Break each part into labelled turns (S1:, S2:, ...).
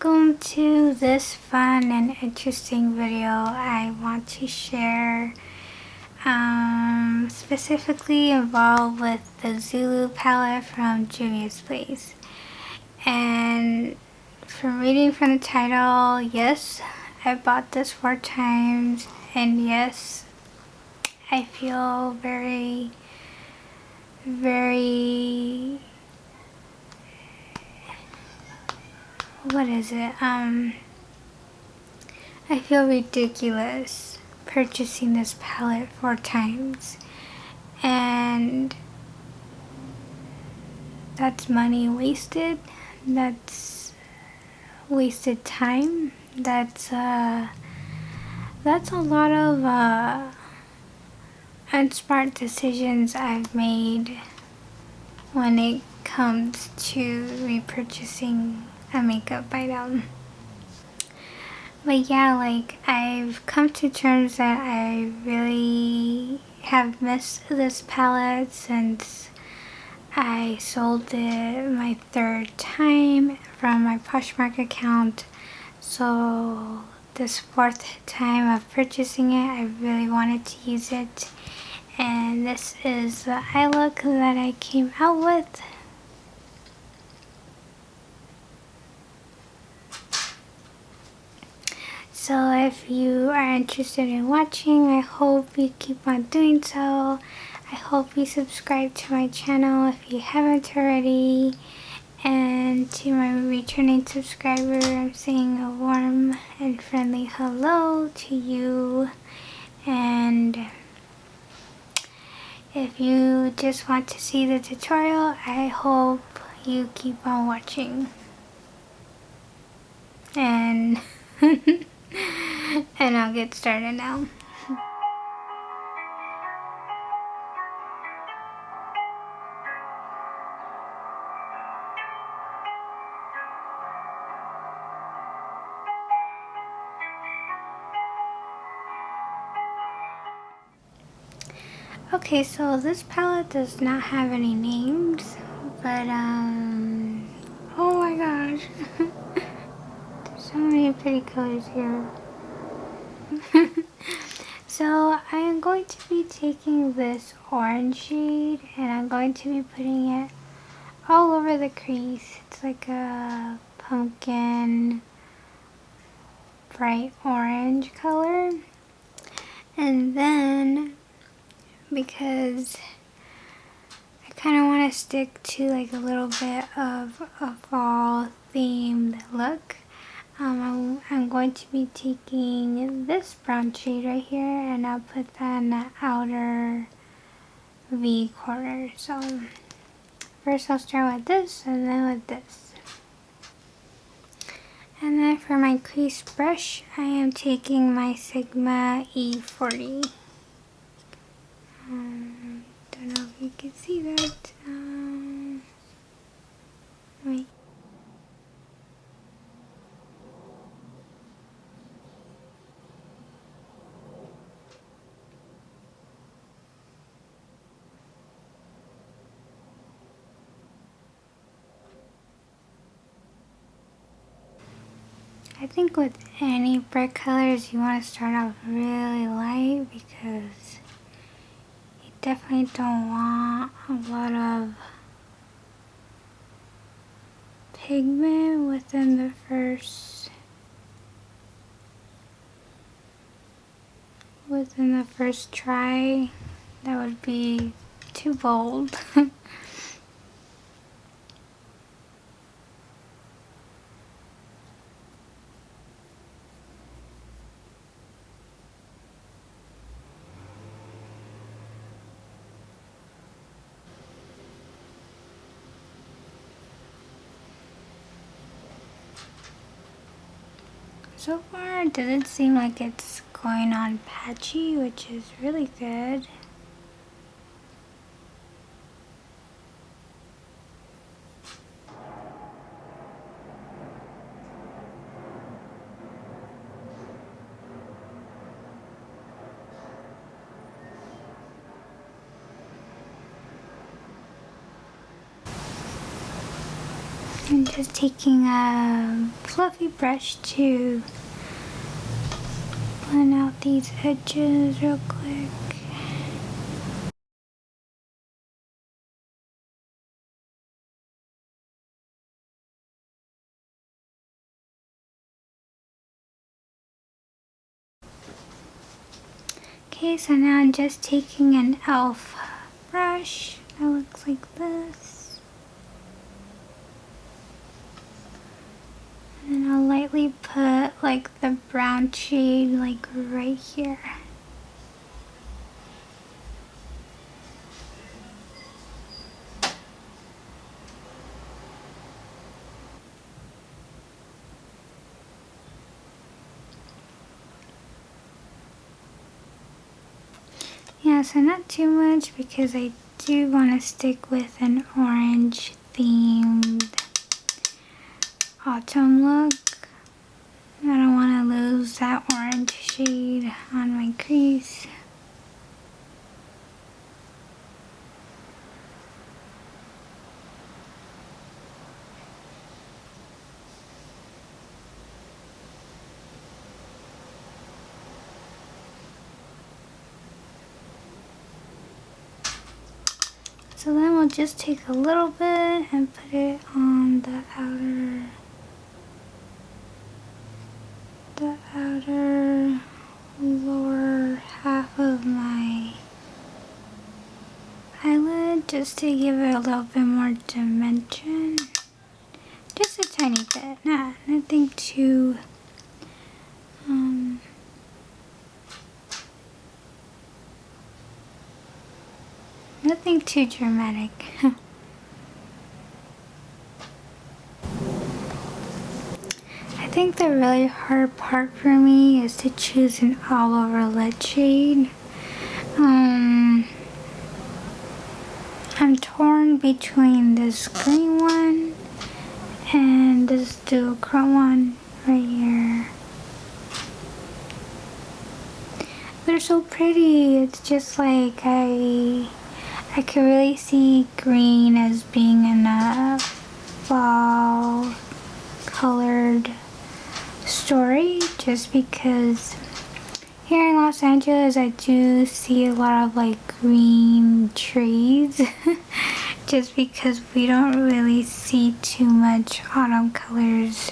S1: welcome to this fun and interesting video. I want to share specifically involved with the Zulu palette from Juvia's place. And from reading from the title, yes, I bought this 4 times, and yes, I feel very what is it? I feel ridiculous purchasing this palette 4 times, and that's money wasted. That's wasted time. That's a lot of unsmart decisions I've made when it comes to repurchasing a makeup item. But yeah, like, I've come to terms that I really have missed this palette since I sold it my 3rd time from my Poshmark account. So this 4th time of purchasing it, I really wanted to use it. And this is the eye look that I came out with. So if you are interested in watching, I hope you keep on doing so. I hope you subscribe to my channel if you haven't already. And to my returning subscriber, I'm saying a warm and friendly hello to you. And if you just want to see the tutorial, I hope you keep on watching. And and I'll get started now. Okay, so this palette does not have any names, but oh my gosh, there's so many pretty colors here. So I am going to be taking this orange shade and I'm going to be putting it all over the crease. It's like a pumpkin bright orange color. And then, because I kind of want to stick to like a little bit of a fall themed look, I'm going to be taking this brown shade right here and I'll put that in the outer V corner. So first I'll start with this and then with this. And then for my crease brush, I am taking my Sigma E40. Don't know if you can see that. Wait. I think with any bright colors, you want to start off really light because you definitely don't want a lot of pigment within the first try. That would be too bold. So far, it doesn't seem like it's going on patchy, which is really good. I'm just taking a fluffy brush to blend out these edges real quick. Okay, so now I'm just taking an e.l.f. brush that looks like this. And I'll lightly put like the brown shade like right here. Yeah, so not too much because I do want to stick with an orange themed autumn look. I don't want to lose that orange shade on my crease. So then we'll just take a little bit and put it on the outer lower half of my eyelid, just to give it a little bit more dimension. Just a tiny bit, nothing too nothing too dramatic. I think the really hard part for me is to choose an all over lid shade. I'm torn between this green one and this duochrome one right here. They're so pretty. It's just like I could really see green as being in a fall colored story, just because here in Los Angeles I do see a lot of like green trees just because we don't really see too much autumn colors,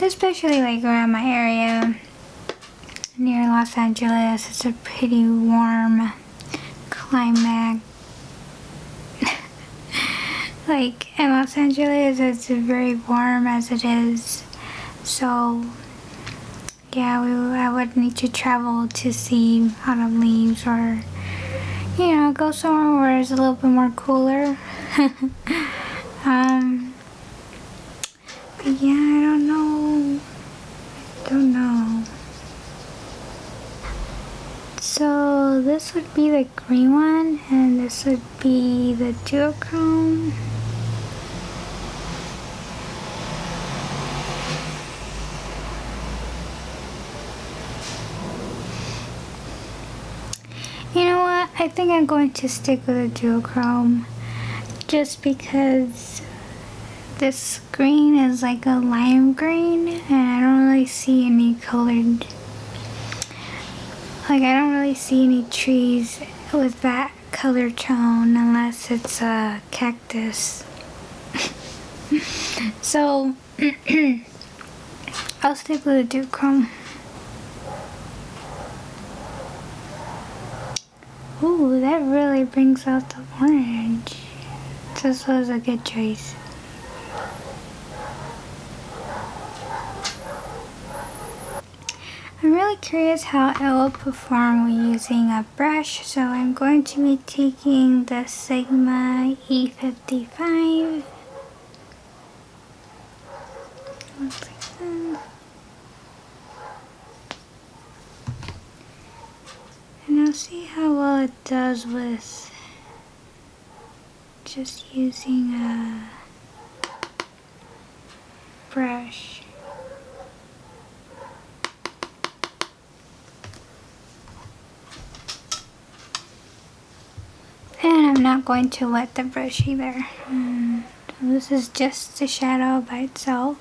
S1: especially like around my area near Los Angeles. It's a pretty warm climate. Like in Los Angeles it's very warm as it is, so yeah, I would need to travel to see autumn leaves, or you know, go somewhere where it's a little bit more cooler. But yeah, I don't know. So this would be the green one, and this would be the duochrome. You know what? I think I'm going to stick with a duochrome, just because this green is like a lime green, and I don't really see any colored. Like, I don't really see any trees with that color tone unless it's a cactus. So I'll stick with a duochrome. Ooh, that really brings out the orange. This was a good choice. I'm really curious how it will perform when using a brush, so I'm going to be taking the Sigma E55. Looks like that. And I'll see how well it does with just using a brush. And I'm not going to wet the brush either. This is just the shadow by itself.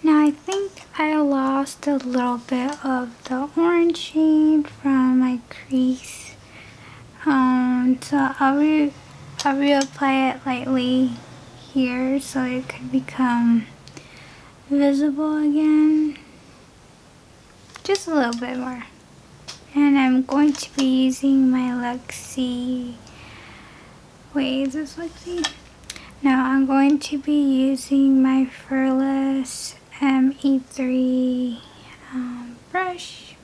S1: Now I think I lost a little bit of the orange shade from my crease. So I'll reapply it lightly here so it could become visible again. Just a little bit more. And I'm going to be using my Luxie. Wait, is this Luxie? No, I'm going to be using my Furless ME3 brush.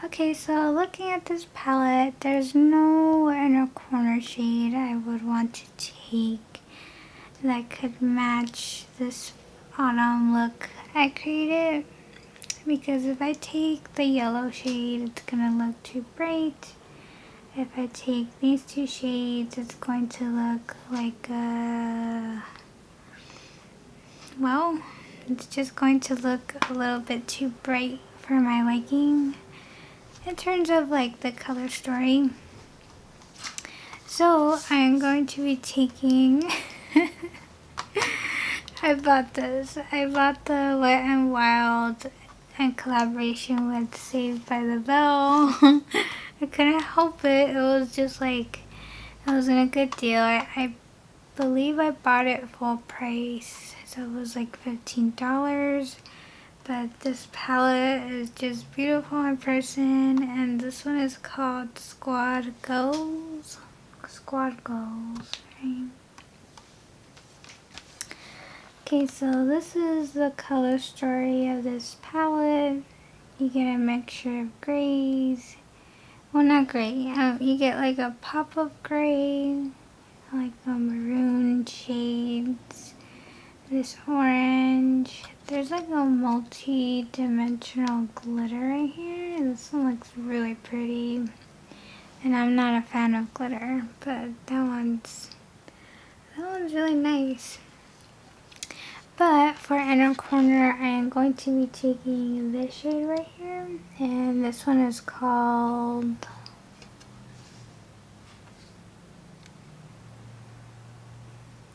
S1: Okay, so looking at this palette, there's no inner corner shade I would want to take that could match this autumn look I created. Because if I take the yellow shade, it's gonna look too bright. If I take these two shades, it's going to look like well, it's just going to look a little bit too bright for my liking in terms of like the color story. So I'm going to be taking I bought this. I bought the Wet n Wild in collaboration with Saved by the Bell. I couldn't help it. It was just like, it was in a good deal. I believe I bought it full price. So it was like $15. But this palette is just beautiful in person. And this one is called Squad Goals. Squad Goals, right? Okay, so this is the color story of this palette. You get a mixture of grays. Well, not gray. You get like a pop of gray, like the maroon shades, this orange. There's like a multi-dimensional glitter right here. This one looks really pretty. And I'm not a fan of glitter, but that one's really nice. But for inner corner, I am going to be taking this shade right here. And this one is called...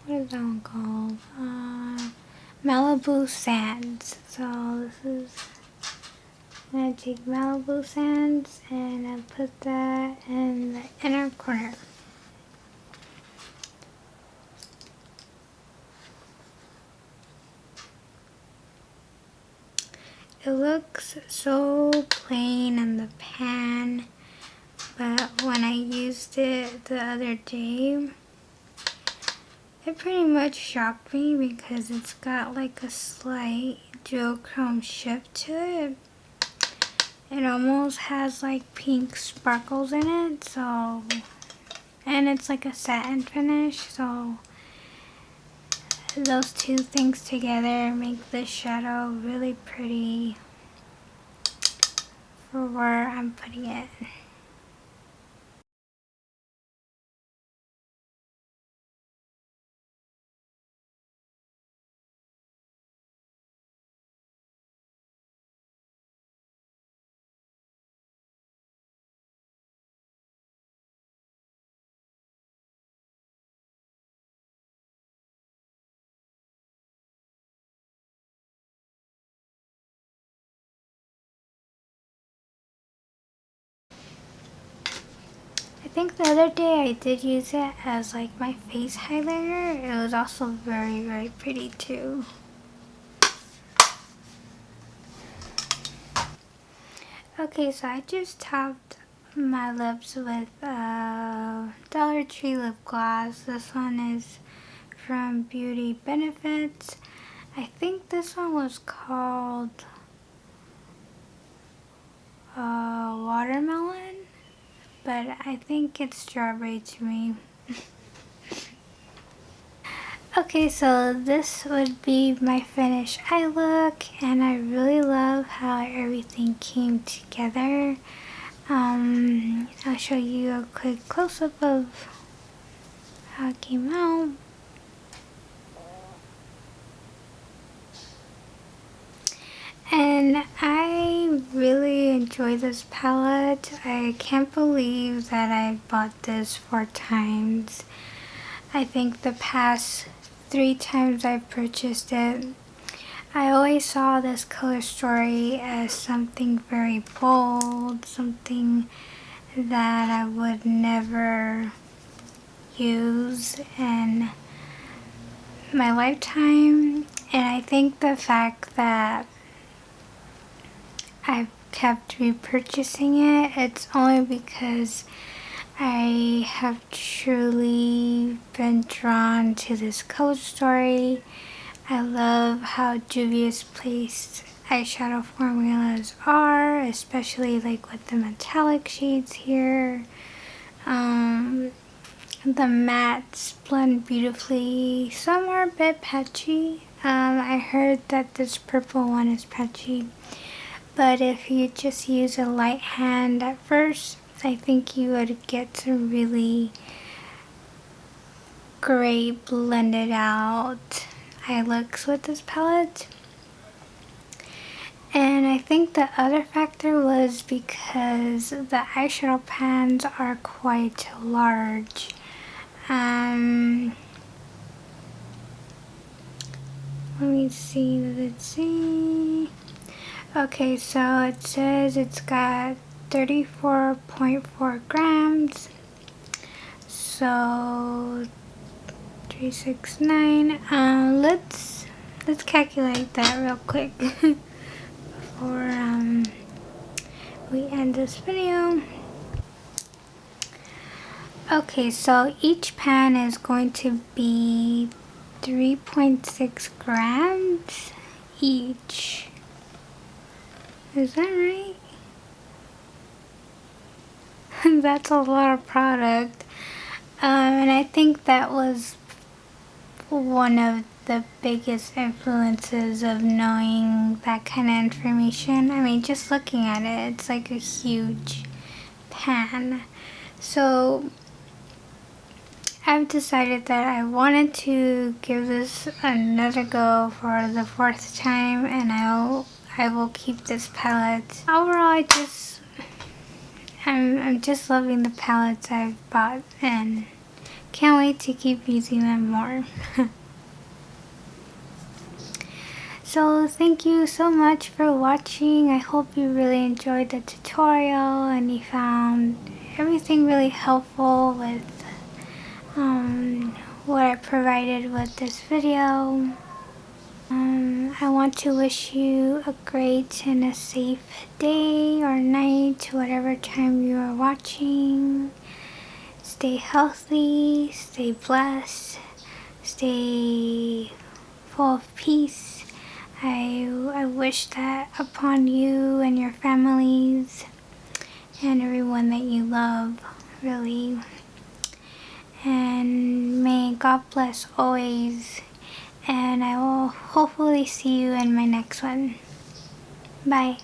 S1: what is that one called? Malibu Sands. So this is... I'm going to take Malibu Sands and I put that in the inner corner. It looks so plain in the pan, but when I used it the other day, it pretty much shocked me because it's got like a slight duochrome shift to it. It almost has like pink sparkles in it, so, and it's like a satin finish, so those two things together make this shadow really pretty for where I'm putting it. I think the other day I did use it as like my face highlighter. It was also very, very pretty too. Okay, so I just topped my lips with Dollar Tree lip gloss. This one is from Beauty Benefits. I think this one was called watermelon, but I think it's strawberry to me. Okay, so this would be my finished eye look, and I really love how everything came together. I'll show you a quick close-up of how it came out. And I really enjoy this palette. I can't believe that I bought this 4 times. I think the past 3 times I've purchased it, I always saw this color story as something very bold, something that I would never use in my lifetime. And I think the fact that I've kept repurchasing it, it's only because I have truly been drawn to this color story. I love how Juvia's placed eyeshadow formulas are, especially like with the metallic shades here. The mattes blend beautifully. Some are a bit patchy. I heard that this purple one is patchy. But if you just use a light hand at first, I think you would get some really great blended out eye looks with this palette. And I think the other factor was because the eyeshadow pans are quite large. Let me see, does it say? Okay, so it says it's got 34.4 grams. So 369. Let's calculate that real quick before we end this video. Okay, so each pan is going to be 3.6 grams each. Is that right? That's a lot of product. And I think that was one of the biggest influences of knowing that kind of information. I mean, just looking at it, it's like a huge pan. So I've decided that I wanted to give this another go for the 4th time, and I will keep this palette. Overall, I'm just loving the palettes I've bought and can't wait to keep using them more. So thank you so much for watching. I hope you really enjoyed the tutorial and you found everything really helpful with what I provided with this video. I want to wish you a great and a safe day or night, whatever time you are watching. Stay healthy, stay blessed, stay full of peace. I wish that upon you and your families and everyone that you love, really. And may God bless always. And I will hopefully see you in my next one. Bye.